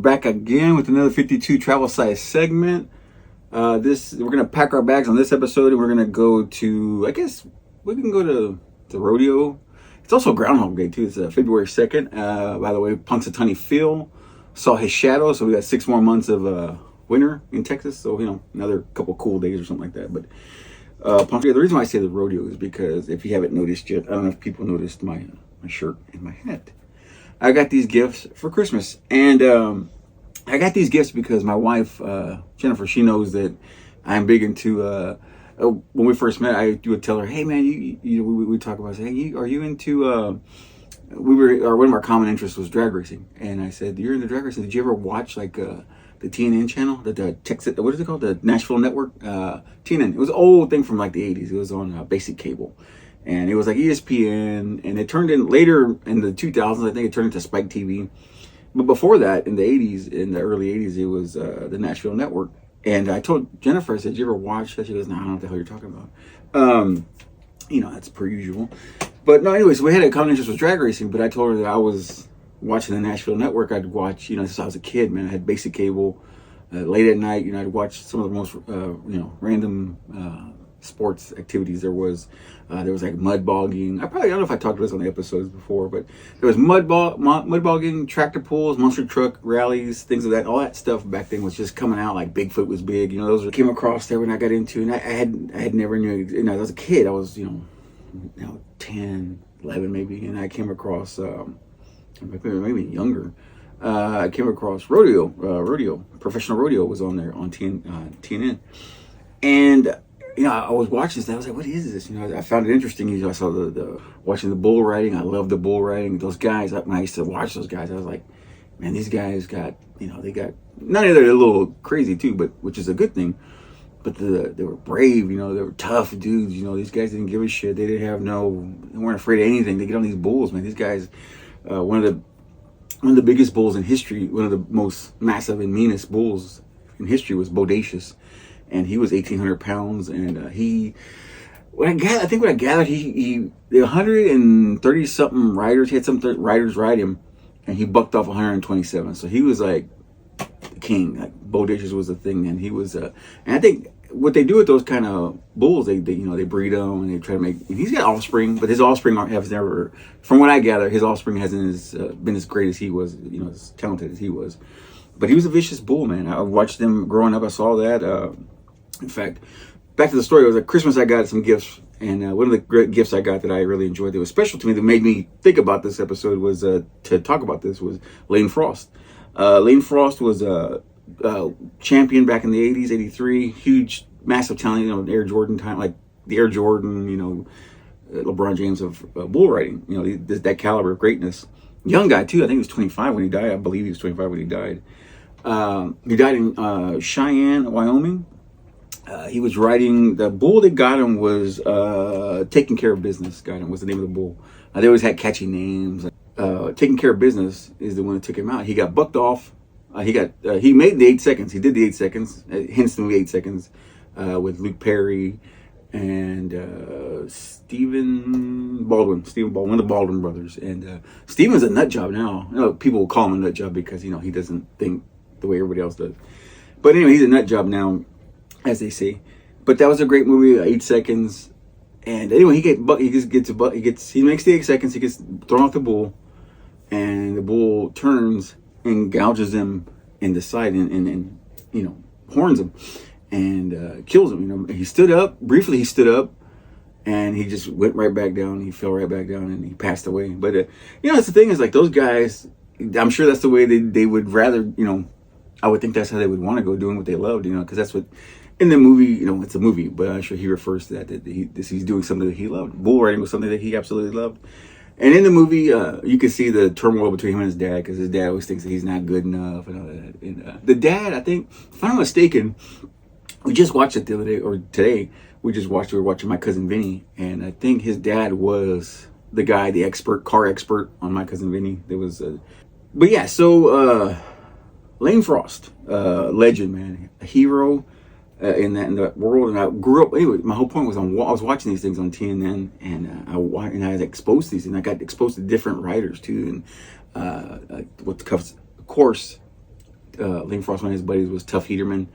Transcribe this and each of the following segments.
back again with another 52 travel size segment. We're gonna pack our bags on this episode, and we're gonna go to. I guess we can go to the rodeo. It's also Groundhog Day too. It's February 2nd. By the way, Punxsutawney Phil saw his shadow, so we got 6 more months of winter in Texas. So another couple cool days or something like that. But the reason why I say the rodeo is because if you haven't noticed yet, I don't know if people noticed my shirt and my hat. I got these gifts for Christmas, and I got these gifts because my wife, Jennifer, she knows that I'm big into. When we first met, I would tell her, "Hey, man, we talk about, hey, are you into?" One of our common interests was drag racing, and I said, "You're into drag racing? Did you ever watch the TNN channel, the Texas, what is it called, the Nashville network? TNN. It was an old thing from like the '80s. It was on basic cable." And it was like ESPN, and it turned in later in the 2000s. I think it turned into Spike TV. But before that, in the early 80s, it was the Nashville Network. And I told Jennifer, I said, "Did you ever watch that?" She goes, "No, I don't know what the hell you're talking about." That's per usual. But no, anyways, we had a common interest with drag racing. But I told her that I was watching the Nashville Network. I'd watch, since I was a kid, man. I had basic cable. Late at night, I'd watch some of the most, random sports activities there was. There was like mud bogging. I don't know if I talked about this on the episodes before, but there was mud bogging, tractor pulls, monster truck rallies, things of that. All that stuff back then was just coming out. Like Bigfoot was big. Those came across there when I got into, and I had never knew. I was a kid. I was 10, 11 maybe, and I came across maybe younger. I came across rodeo. Professional rodeo was on there on TNN, and I was watching this and I was like, what is this? I found it interesting. I saw the watching the bull riding. I love the bull riding. Those guys, when I used to watch those guys, I was like, man, these guys got, they got, not only they're a little crazy too, but which is a good thing, but they were brave, they were tough dudes. These guys didn't give a shit. They weren't afraid of anything. They get on these bulls, man. These guys, one of the biggest bulls in history, one of the most massive and meanest bulls in history was Bodacious. And he was 1,800 pounds, and what I gathered, he 130 something riders. He had some riders ride him, and he bucked off 127. So he was like the king. Like Bodacious was the thing, and he was. And I think what they do with those kind of bulls, they breed them and they try to make. He's got offspring, but his offspring has never, from what I gather, his offspring hasn't been as great as he was. As talented as he was. But he was a vicious bull, man. I watched them growing up. I saw that. In fact, back to the story, it was at Christmas I got some gifts, and one of the great gifts I got that I really enjoyed that was special to me, that made me think about this episode, was to talk about this, was Lane Frost. Lane Frost was a champion back in the 80s, 83, huge, massive talent, Air Jordan time, like the Air Jordan, LeBron James of bull riding, that caliber of greatness. Young guy too, I think he was 25 when he died. I believe he was 25 when he died. He died in Cheyenne, Wyoming. He was riding, the bull that got him was Taking Care of Business. Got him was the name of the bull. They always had catchy names. Taking Care of Business is the one that took him out. He got bucked off. He made the 8 seconds. He did the 8 seconds. Hence the movie 8 Seconds with Luke Perry and Stephen Baldwin, one of the Baldwin brothers. And Stephen's a nut job now. People will call him a nut job because he doesn't think the way everybody else does. But anyway, he's a nut job now, as they say. But that was a great movie, 8 seconds. And anyway, he makes the 8 seconds, he gets thrown off the bull, and the bull turns and gouges him in the side and horns him and kills him. He stood up briefly, and he just went right back down. He fell right back down and he passed away. But that's the thing, is like those guys, I'm sure that's the way they would rather, I would think that's how they would want to go, doing what they loved, because that's what, in the movie, it's a movie, but I'm sure he refers to that he's doing something that he loved. Bull riding was something that he absolutely loved. And in the movie, you can see the turmoil between him and his dad, because his dad always thinks that he's not good enough and all that. And the dad, I think, if I'm not mistaken, we just watched it the other day, or today, we were watching My Cousin Vinny, and I think his dad was the guy, the car expert on My Cousin Vinny. There was but yeah, so Lane Frost, legend, man, a hero in that world. And I grew up, anyway, my whole point was I was watching these things on TNN, and I was exposed to these, and I got exposed to different writers too. And of course, Lane Frost, one of his buddies, was Tough Heaterman.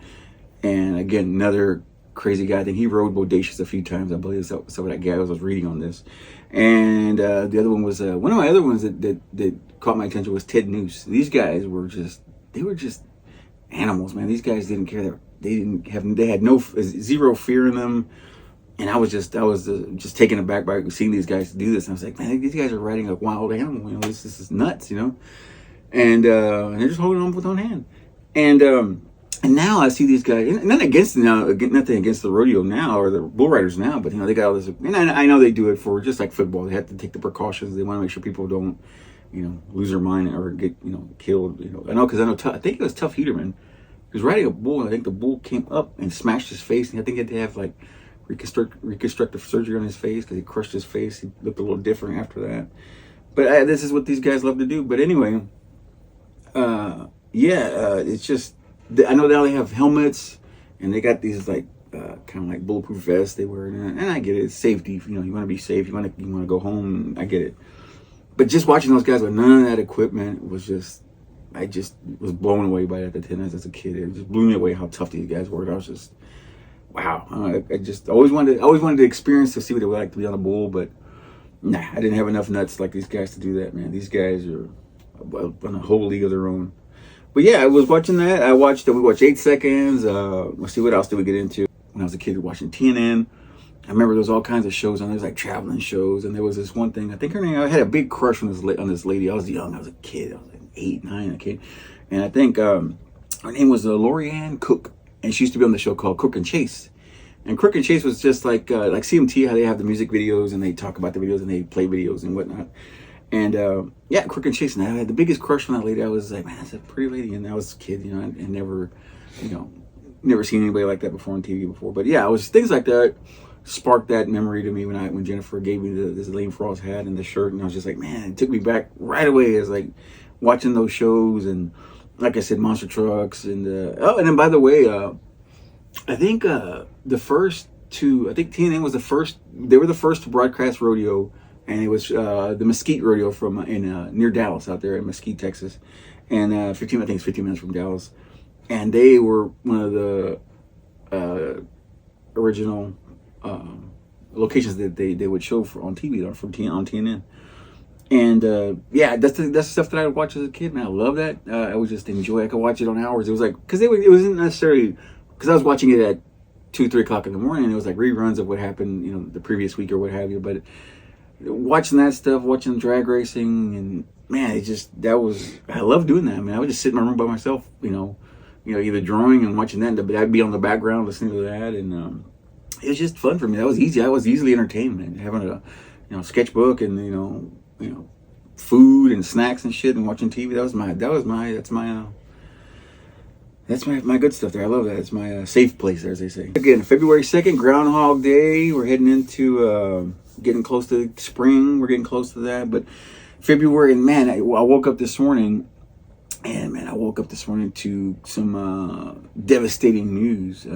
And again, another crazy guy. I think he rode Bodacious a few times. I believe that's what I gathered. I was reading on this. And the other one was one of my other ones that caught my attention was Ted Noose. These guys were just animals, man. These guys didn't care that they had zero fear in them. And I was just taken aback by seeing these guys do this. And I was like, man, these guys are riding a wild animal. You know, this is nuts, you know. And they're just holding on with one hand. And now I see these guys, and nothing against the rodeo now or the bull riders now, but you know, they got all this, and I know they do it for just like football. They have to take the precautions. They want to make sure people don't, you know, lose their mind or get, you know, killed. You know, I think it was Tough Heaterman. He was riding a bull, and I think the bull came up and smashed his face, and I think he had to have like reconstructive surgery on his face because he crushed his face. He looked a little different after that. But this is what these guys love to do. But anyway, it's just, I know now they have helmets, and they got these like kind of like bulletproof vests they wear, and I get it. It's safety. You know, you want to be safe. You want to go home. I get it. But just watching those guys with none of that equipment was just, I just was blown away by that as a kid. It just blew me away how tough these guys were. I was just, wow. I just always wanted to experience to see what it would like to be on a bull, but nah, I didn't have enough nuts like these guys to do that, man. These guys are on a whole league of their own. But yeah, I was watching that. We watched 8 Seconds. Let's see, what else did we get into? When I was a kid, watching TNN. I remember there was all kinds of shows on there. There was like traveling shows, and there was this one thing. I think her name. I had a big crush on this lady. I was young. I was a kid. I was like 8, 9, a kid, and I think her name was Lorianne Cook, and she used to be on the show called Crook and Chase. And Crook and Chase was just like CMT, how they have the music videos and they talk about the videos and they play videos and whatnot. And Crook and Chase. And I had the biggest crush on that lady. I was like, man, that's a pretty lady. And I was a kid, you know, and never seen anybody like that before on TV before. But yeah, it was things like that sparked that memory to me when Jennifer gave me this Lane Frost hat and the shirt, and I was just like, man, it took me back right away as like watching those shows, and like I said, monster trucks, and and then by the way, I think the first two, I think TNN was the first. They were the first to broadcast rodeo, and it was the Mesquite Rodeo from near Dallas, out there in Mesquite, Texas, and I think it's 15 minutes from Dallas, and they were one of the original locations that they would show on TV on TNN. And that's the stuff that I would watch as a kid, man. I love that. I would just enjoy it. I could watch it on hours. It was like, because it wasn't necessarily, because I was watching it at 2, 3 o'clock in the morning, and it was like reruns of what happened, you know, the previous week or what have you. But watching that stuff, watching drag racing, and man, I love doing that. I mean, I would just sit in my room by myself, you know, either drawing and watching that, but I'd be on the background listening to that, and it was just fun for me. That was easy. I was easily entertained, man. Having a sketchbook and food and snacks and shit, and watching TV. That's my good stuff there. I love that. It's my safe place there, as they say. Again, February 2nd, Groundhog Day. We're heading into getting close to spring. We're getting close to that. But February, and man, I woke up this morning, to some devastating news.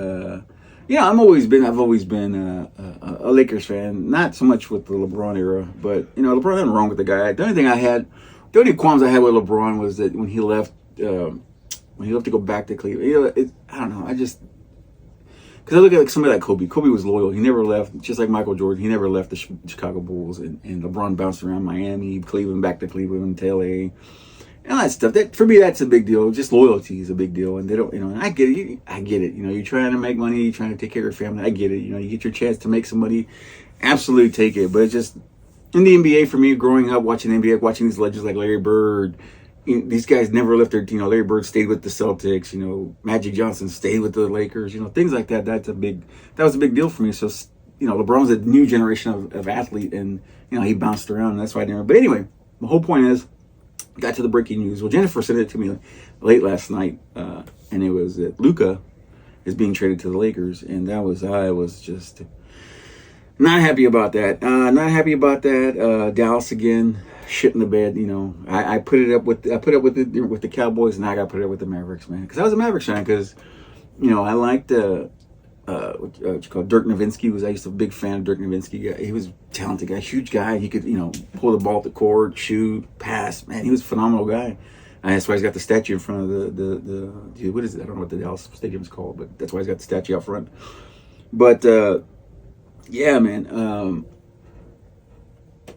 I've always been a Lakers fan. Not so much with the LeBron era, but LeBron, nothing wrong with the guy. The only qualms I had with LeBron was that when he left to go back to Cleveland, I don't know. Because I look at somebody like Kobe. Kobe was loyal. He never left. Just like Michael Jordan, he never left the Chicago Bulls. And LeBron bounced around Miami, Cleveland, back to Cleveland, to LA. And all that stuff. That, for me, that's a big deal. Just loyalty is a big deal. And they don't, and I get it. You're trying to make money. You're trying to take care of your family. I get it. You get your chance to make some money. Absolutely take it. But it's just, in the NBA, for me, growing up, watching the NBA, watching these legends like Larry Bird, these guys never left their, Larry Bird stayed with the Celtics, Magic Johnson stayed with the Lakers, things like that. That was a big deal for me. So, LeBron's a new generation of athlete, and, he bounced around, and that's why I didn't. But anyway, the whole point is, got to the breaking news. Well, Jennifer sent it to me late last night, and it was that Luka is being traded to the Lakers, and I was just not happy about that. Dallas again, shit in the bed. I put it up with the Cowboys, and now I got to put it up with the Mavericks, man. Because I was a Mavericks fan. Because I liked what you call Dirk Nowitzki. I used to be a big fan of Dirk Nowitzki. He was a talented guy, huge guy. He could pull the ball at the court, shoot, pass. Man, he was a phenomenal guy. And that's why he's got the statue in front of the what is it? I don't know what the Dallas Stadium is called, but that's why he's got the statue out front. But yeah, man.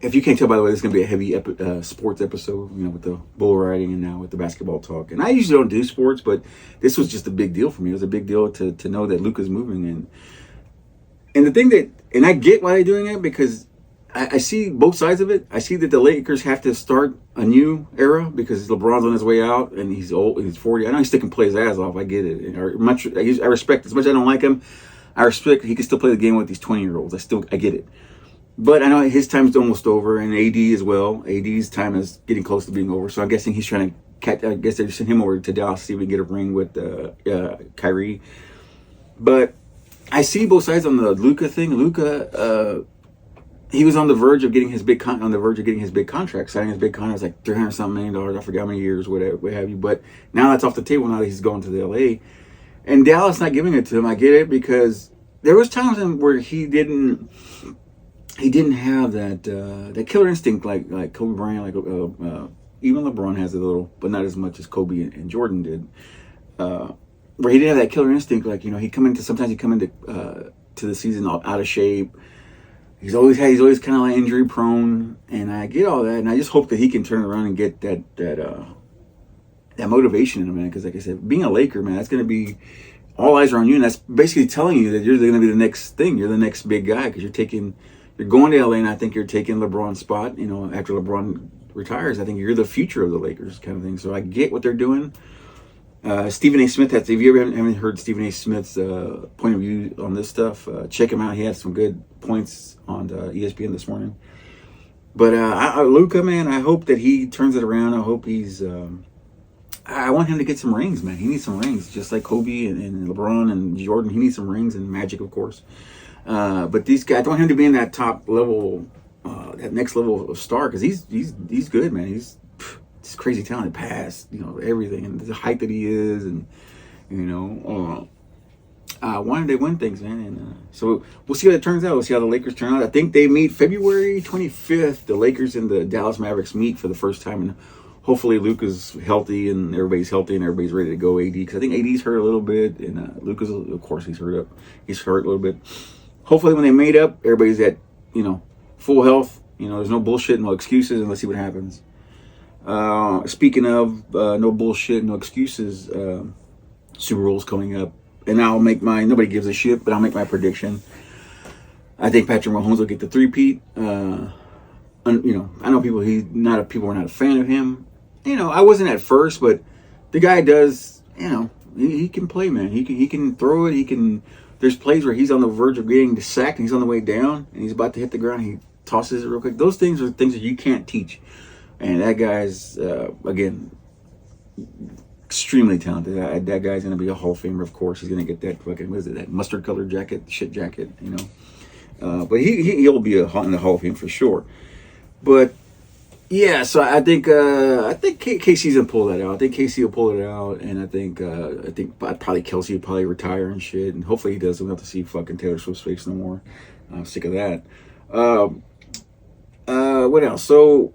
If you can't tell by the way, this is gonna be a heavy sports episode. You know, with the bull riding and now with the basketball talk. And I usually don't do sports, but this was just a big deal for me. It was a big deal to know that Luka's moving and the thing that, and I get why they're doing it because I see both sides of it. I see that the Lakers have to start a new era because LeBron's on his way out and he's old, he's 40. I know he still can play his ass off. I get it. I respect, as much as I don't like him, I respect he can still play the game with these 20-year-olds. I get it. But I know his time's almost over, and AD as well. AD's time is getting close to being over. So I'm guessing he's trying to, I guess they're send him over to Dallas to see if we can get a ring with Kyrie. But I see both sides on the Luka thing. Luka, he was on the verge of getting his big contract, signing his big contract. It's like $300-something million. I forget how many years, whatever, what have you. But now that's off the table. Now that he's going to the LA, and Dallas not giving it to him. I get it because there was times where he didn't have that killer instinct like Kobe Bryant, even LeBron has a little, but not as much as Kobe and Jordan did. Where he didn't have that killer instinct, sometimes he'd come into to the season out of shape. He's always kind of like injury prone, and I get all that, and I just hope that he can turn around and get that motivation in him, man. Because like I said, being a Laker, man, that's going to be all eyes are on you, and that's basically telling you that you're going to be the next thing. You're the next big guy because you're going to LA, and I think you're taking LeBron's spot. You know, after LeBron retires, I think you're the future of the Lakers, kind of thing. So I get what they're doing. Stephen A. Smith, if you ever haven't heard Stephen A. Smith's point of view on this stuff, check him out. He had some good points on ESPN this morning. But Luka, man, I hope that he turns it around. I hope I want him to get some rings, man. He needs some rings, just like Kobe and LeBron and Jordan. He needs some rings and Magic, of course. But these guys, I want him to be in that top level, that next level of star, because he's good, man. He's crazy talented, pass, everything, and the height that he is, and wanted to win things, man. And so we'll see how it turns out. We'll see how the Lakers turn out. I think they meet February 25th. The Lakers and the Dallas Mavericks meet for the first time, and hopefully Luka's healthy and everybody's healthy and everybody's ready to go. AD, because I think AD's hurt a little bit, and Luka's, of course, he's hurt a little bit. Hopefully when they made up, everybody's at full health. There's no bullshit, no excuses, and let's see what happens. Speaking of no bullshit, no excuses, Super Bowl's coming up, and I'll make nobody gives a shit, but I'll make my prediction. I think Patrick Mahomes will get the three-peat. I know people were not a fan of him. I wasn't at first, but the guy does. He can play, man. He can throw it. There's plays where he's on the verge of getting sacked, and he's on the way down, and he's about to hit the ground. He tosses it real quick. Those things are things that you can't teach. And that guy's, again, extremely talented. That guy's going to be a Hall of Famer, of course. He's going to get that fucking, that mustard colored jacket, but he'll be in the Hall of Fame for sure. But yeah, so I think KC's gonna pull that out. I think KC will pull it out, and I think probably Kelsey will probably retire and shit, and hopefully he does. We don't have to see fucking Taylor Swift's face no more. I'm sick of that. What else? So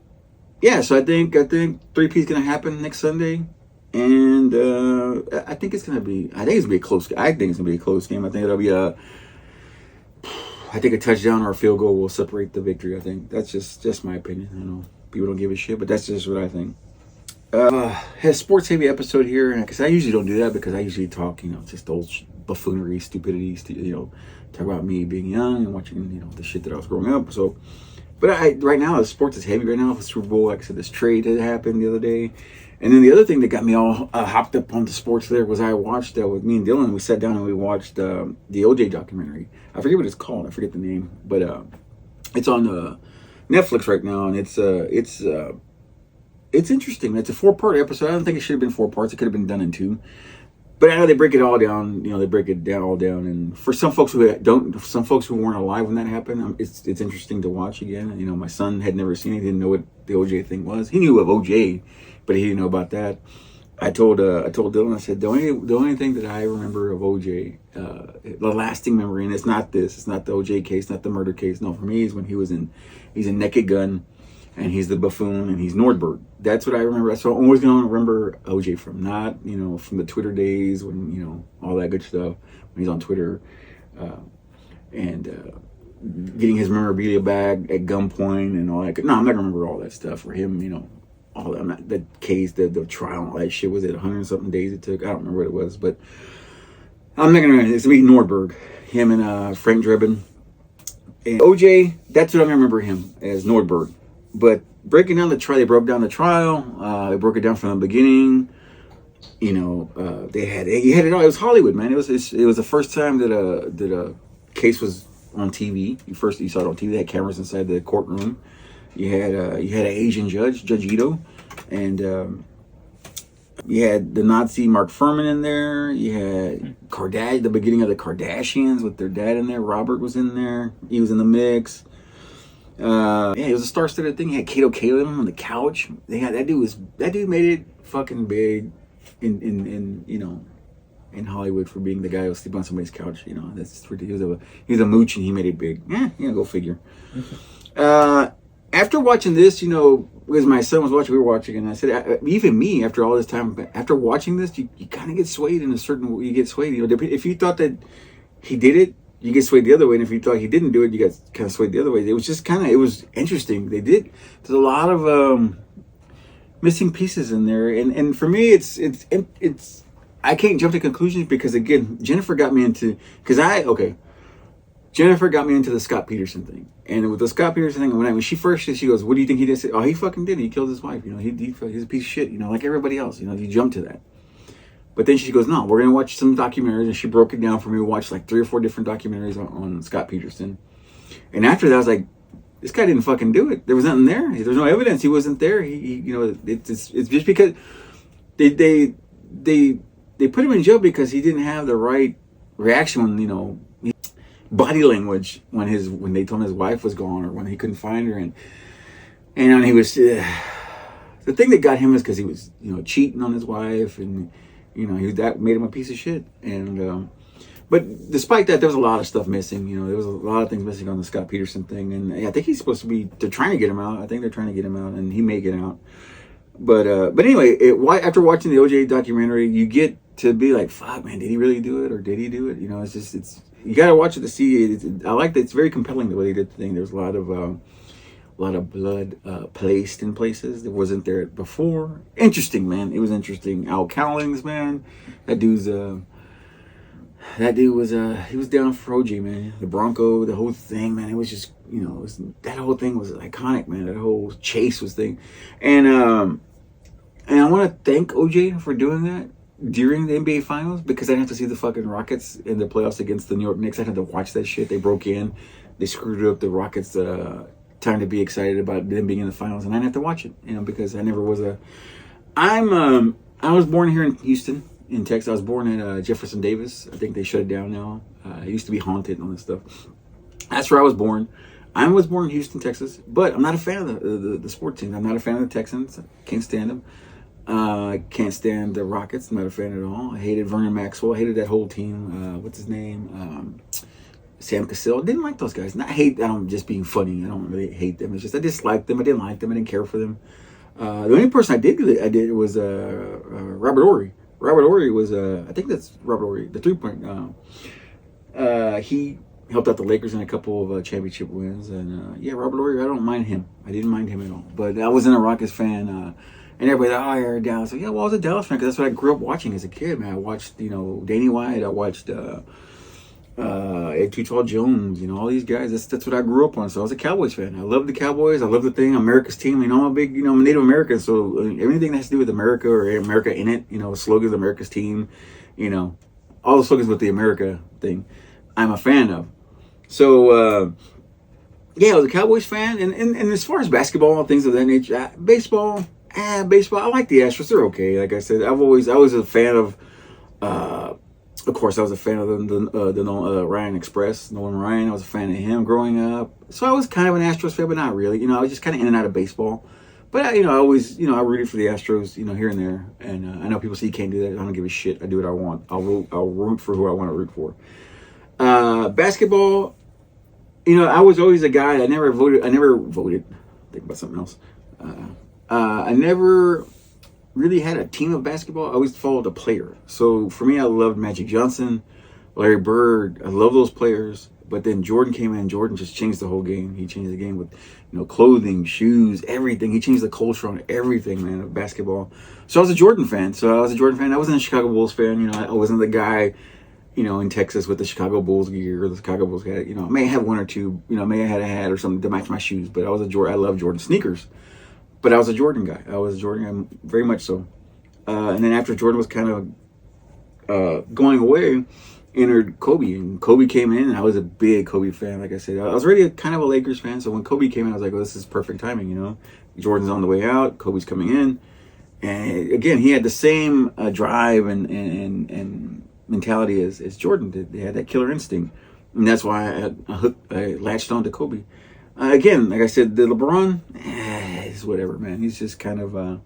yeah, so I think 3P's gonna happen next Sunday, and I think it's gonna be a close game. I think it's gonna be a close game. I think it'll be a touchdown or a field goal will separate the victory. I think that's just my opinion. I know people don't give a shit, but that's just what I think. Has sports heavy episode here, because I usually don't do that because I usually talk, just old buffoonery, stupidity, talk about me being young and watching, the shit that I was growing up. So, but right now the sports is heavy right now. The Super Bowl, like I said, this trade that happened the other day. And then the other thing that got me all hopped up on the sports there was I watched with me and Dylan. We sat down and we watched the OJ documentary. I forget what it's called. I forget the name, but it's on Netflix right now, and it's interesting. It's a 4-part episode. I don't think it should have been 4 parts. It could have been done in 2. But I know they break it all down. They break it all down. And for some folks who weren't alive when that happened, it's interesting to watch again. My son had never seen it. He didn't know what the OJ thing was. He knew of OJ, but he didn't know about that. I told Dylan, I said, the only thing that I remember of OJ, the lasting memory, and it's not the OJ case, not the murder case. No, for me, is when he's in Naked Gun, and he's the buffoon, and he's Nordberg. That's what I remember. That's what I'm always going to remember OJ from. Not, from the Twitter days when, all that good stuff, when he's on Twitter, and getting his memorabilia bag at gunpoint and all that. No, I'm not going to remember all that stuff for him, all that. The case, the trial, and all that shit. Was it 100 and something days it took? I don't remember what it was, but I'm not going to, it's going to be Nordberg. Him and Frank Drebin. And OJ, that's what I remember him as, Nordberg. But breaking down the trial, they broke down the trial. They broke it down from the beginning. They had it all. It was Hollywood, man. It was the first time that a case was on TV. You saw it on TV. They had cameras inside the courtroom. You had an Asian judge, Judge Ito, and you had the Nazi Mark Fuhrman in there. You had the beginning of the Kardashians with their dad in there. Robert was in there. He was in the mix. It was a star-studded thing. He had Kato Kalim on the couch. That dude made it fucking big in Hollywood for being the guy who was sleeping on somebody's couch. That's ridiculous. He was a mooch and he made it big. Go figure. After watching this, because my son was watching, we were watching, and I said, even me, after all this time, after watching this, you kind of get swayed in a certain way. You get swayed. If you thought that he did it, you get swayed the other way, and if you thought he didn't do it, you got kind of swayed the other way. It was just it was interesting. There's a lot of missing pieces in there, and for me, it's I can't jump to conclusions because, again, Jennifer got me into the Scott Peterson thing. And with the Scott Peterson thing, when she first did, she goes, "What do you think he did?" I said, "Oh, he fucking did it. He killed his wife. He's a piece of shit. Like everybody else. You jump to that." But then she goes, "No, we're gonna watch some documentaries," and she broke it down for me. We watched like 3 or 4 different documentaries on Scott Peterson. And after that, I was like, "This guy didn't fucking do it. There was nothing there. There's no evidence. He wasn't there. It's just because they put him in jail because he didn't have the right reaction when body language when they told him his wife was gone or when he couldn't find her, and he was the thing that got him is because he was cheating on his wife, and that made him a piece of shit. And but despite that, there was a lot of stuff missing. There was a lot of things missing on the Scott Peterson thing, and I think he's supposed to be. They're trying to get him out. I think they're trying to get him out, and he may get out. But anyway, after watching the OJ documentary, you get to be like, fuck, man, did he really do it or did he do it? It's you gotta watch it to see it. I like that. It's very compelling the way they did the thing. There's a lot of blood placed in places that wasn't there before. Interesting, man. It was interesting. Al Cowlings, man, that dude was he was down for OJ, man. The Bronco, the whole thing, man. It was just that whole thing was iconic, man. That whole chase was thing, and I want to thank OJ for doing that during the NBA Finals, because I didn't have to see the fucking Rockets in the playoffs against the New York Knicks. I had to watch that shit. They broke in, they screwed up the Rockets' time to be excited about them being in the finals, and I didn't have to watch it, because I never was I was born here in Houston, in Texas. I was born at Jefferson Davis. I think they shut it down now. It used to be haunted and all this stuff. That's where I was born. I was born in Houston, Texas, but I'm not a fan of the sports team. I'm not a fan of the Texans. Can't stand them. I can't stand the Rockets. I'm not a fan at all. I hated Vernon Maxwell. I hated that whole team. What's his name? Sam Cassell. Didn't like those guys. Not hate. I'm just being funny. I don't really hate them. It's just I disliked them. I didn't like them. I didn't care for them. The only person I did was Robert Horry. Robert Horry was I think that's Robert Horry, the 3-point. He helped out the Lakers in a couple of championship wins, and Robert Horry. I don't mind him. I didn't mind him at all. But I wasn't a Rockets fan. And everybody thought, oh, you're a Dallas. I was a Dallas fan because that's what I grew up watching as a kid, man. I watched, Danny White. I watched Ed Tuchel Jones, all these guys. That's what I grew up on. So I was a Cowboys fan. I love the Cowboys. I love the thing, America's team. I'm a big, I'm Native American. So everything that has to do with America or America in it, slogans, America's team, all the slogans with the America thing, I'm a fan of. So, I was a Cowboys fan. And as far as basketball, things of that nature, baseball, I like the Astros. They're okay. Like I said, I was a fan of course, I was a fan of the Ryan Express, Nolan Ryan. I was a fan of him growing up. So I was kind of an Astros fan, but not really. I was just kind of in and out of baseball. But I always, I rooted for the Astros, here and there. And I know people say you can't do that. I don't give a shit. I do what I want. I'll root for who I want to root for. Basketball, I was always a guy. I never voted. Think about something else. I never really had a team of basketball. I always followed a player. So for me, I loved Magic Johnson, Larry Bird. I love those players. But then Jordan came in. Jordan just changed the whole game. He changed the game with, clothing, shoes, everything. He changed the culture on everything, man, of basketball. So I was a Jordan fan. I wasn't a Chicago Bulls fan. I wasn't the guy, in Texas with the Chicago Bulls gear or the Chicago Bulls hat. I may have one or two. May have had a hat or something to match my shoes. But I love Jordan sneakers. But I was a Jordan guy. I was a Jordan guy, very much so. And then after Jordan was kind of going away, entered Kobe. And Kobe came in, and I was a big Kobe fan. Like I said, I was already kind of a Lakers fan. So when Kobe came in, I was like, oh, this is perfect timing, Jordan's on the way out. Kobe's coming in. And again, he had the same drive and mentality as Jordan did. They had that killer instinct. And that's why I latched on to Kobe. Again, like I said, the LeBron, is whatever, man. He's just kind of,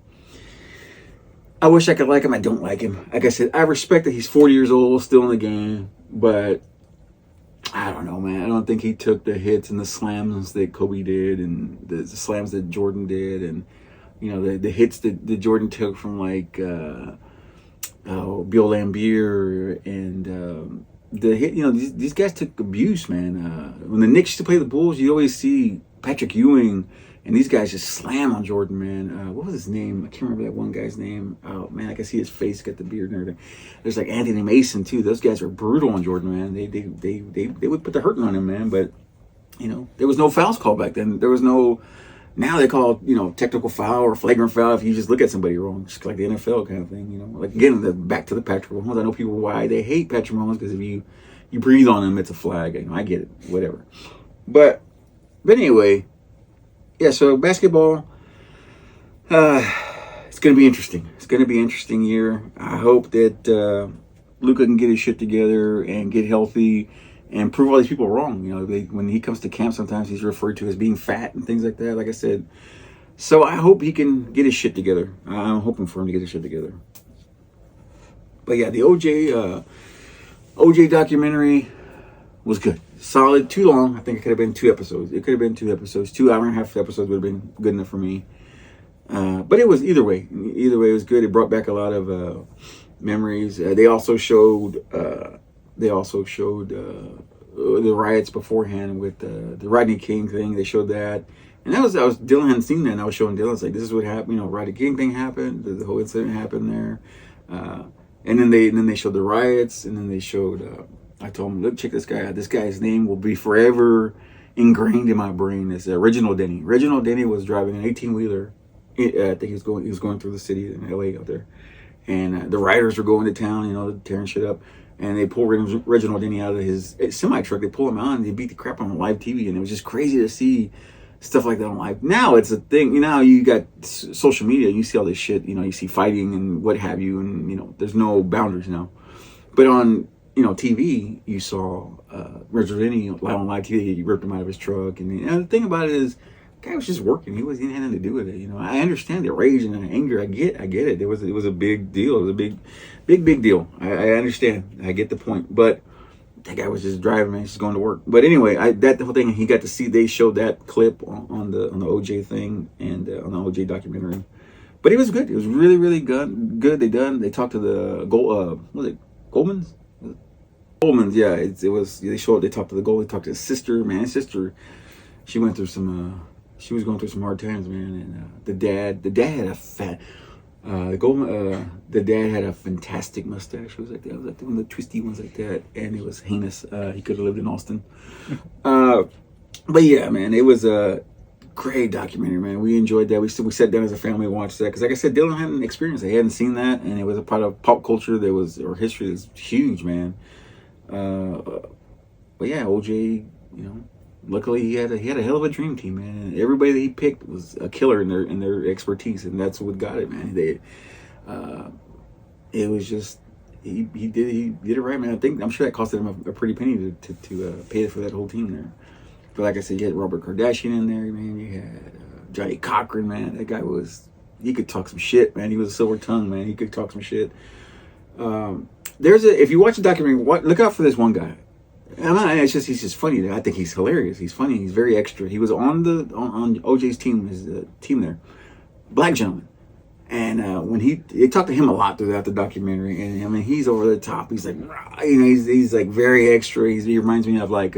I wish I could like him. I don't like him. Like I said, I respect that he's 40 years old, still in the game, but I don't know, man. I don't think he took the hits and the slams that Kobe did and the slams that Jordan did and, the hits that Jordan took from like, Bill Laimbeer and, the hit, these guys took abuse, man. When the Knicks used to play the Bulls, you always see Patrick Ewing and these guys just slam on Jordan, man. What was his name? I can't remember that one guy's name. Oh man, I can see his face, got the beard and everything. There's like Anthony Mason too. Those guys were brutal on Jordan, man. They would put the hurting on him, man. But there was no fouls called back then. There was no. Now they call technical foul or flagrant foul if you just look at somebody wrong, just like the NFL kind of thing. Like again, back to the Patrick Mahomes. I know people why they hate Patrick Mahomes because if you breathe on him, it's a flag. I get it, whatever. But anyway, yeah. So basketball, it's gonna be interesting. It's gonna be an interesting year. I hope that Luka can get his shit together and get healthy. And prove all these people wrong. When he comes to camp, sometimes he's referred to as being fat and things like that. Like I said, so I hope he can get his shit together. I'm hoping for him to get his shit together. But yeah, the OJ documentary was good, solid. Too long. I think it could have been 2 episodes. It could have been 2 episodes. 2 hour and a half episodes would have been good enough for me. But it was either way. Either way, it was good. It brought back a lot of memories. They also showed. The riots beforehand with the Rodney King thing. They showed that, and Dylan hadn't seen that. And I was showing Dylan, I was like, this is what happened. Rodney King thing happened. The whole incident happened there, and then they showed the riots, and then they showed. I told him, look, check this guy out. This guy's name will be forever ingrained in my brain. It's Reginald Denny. Reginald Denny was driving an 18-wheeler. I think he was going through the city in LA out there, and the rioters were going to town, tearing shit up. And they pull Reginald Denny out of his semi-truck. They pull him out and they beat the crap out of him on live TV. And it was just crazy to see stuff like that on live. Now it's a thing. You got social media. You see all this shit. You see fighting and what have you. And, there's no boundaries now. But on, TV, you saw Reginald Denny on live TV. He ripped him out of his truck. And the thing about it is, the guy was just working. He didn't have nothing to do with it. I understand the rage and the anger. I get it. It was a big deal. It was a big deal. I understand. I get the point. But that guy was just driving, man. Just going to work. But anyway, that the whole thing. He got to see. They showed that clip on the OJ thing and on the OJ documentary. But it was good. It was really, really good. They talked to the Goldmans. Goldmans, yeah. It was. They talked to the goal. They talked to his sister. Man, his sister. She went through some. She was going through some hard times, man. And the dad had a fat. The dad had a fantastic mustache. It was like that. It was like one of the twisty ones like that, and it was heinous. He could have lived in Austin. But yeah, man, it was a great documentary, man. We enjoyed that. We sat down as a family and watched that because, like I said, Dylan hadn't experienced it. He hadn't seen that, and it was a part of pop culture or history that's huge, man. But yeah, OJ, luckily he had a hell of a dream team, man. And everybody that he picked was a killer in their expertise, and that's what got it, man. It was just he did it right, man. I'm sure that costed him a pretty penny to pay for that whole team there. But like I said, you had Robert Kardashian in there, man. You had Johnny Cochran, man. That guy he could talk some shit, man. He was a silver tongue, man. He could talk some shit. If you watch the documentary, look out for this one guy. He's just funny. I think he's hilarious. He's funny. He's very extra. He was on OJ's team, his team there. black gentleman. And when they talked to him a lot throughout the documentary, and I mean, he's over the top. He's like, you know, he's like very extra. He reminds me of like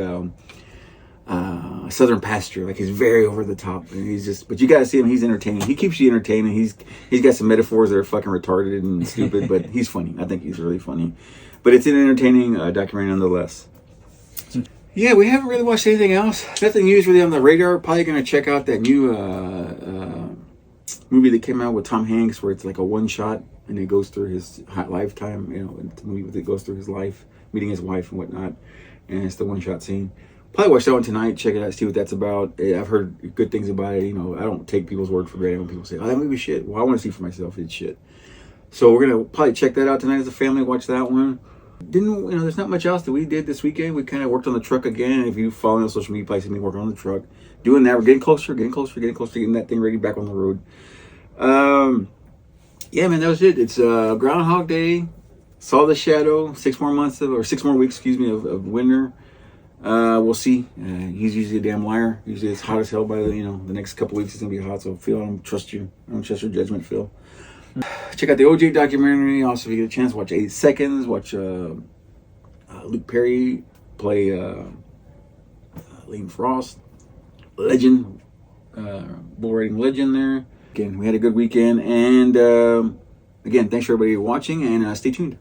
Southern Pastor. Like, he's very over the top, and he's just. But you gotta see him. He's entertaining. He keeps you entertaining. He's got some metaphors that are fucking retarded and stupid, but he's funny. I think he's really funny. But it's an entertaining documentary nonetheless. Yeah, we haven't really watched anything else. Nothing news really on the radar. Probably gonna check out that new movie that came out with Tom Hanks, where it's like a one shot and it goes through his lifetime. You know, it's a movie that goes through his life, meeting his wife and whatnot, and it's the one shot scene. Probably watch that one tonight. Check it out, see what that's about. I've heard good things about it. You know, I don't take people's word for granted when people say, "Oh, that movie's shit." Well, I want to see for myself. It's shit. So we're gonna probably check that out tonight as a family. Watch that one. There's not much else that we did this weekend. We kind of worked on the truck again. If you follow me on social media, you probably see me working on the truck, doing that. We're getting closer to getting that thing ready back on the road. Yeah, man, that was it. It's Groundhog Day. Saw the shadow. 6 more weeks, of winter. We'll see. He's usually a damn liar. Usually it's hot as hell by the next couple weeks. It's gonna be hot. So Phil, I don't trust you. I don't trust your judgment, Phil. Check out the OJ documentary. Also, if you get a chance, watch 8 Seconds. Watch Luke Perry play Liam Frost, legend, bull riding legend there. Again, we had a good weekend, and again, thanks for everybody watching, and stay tuned.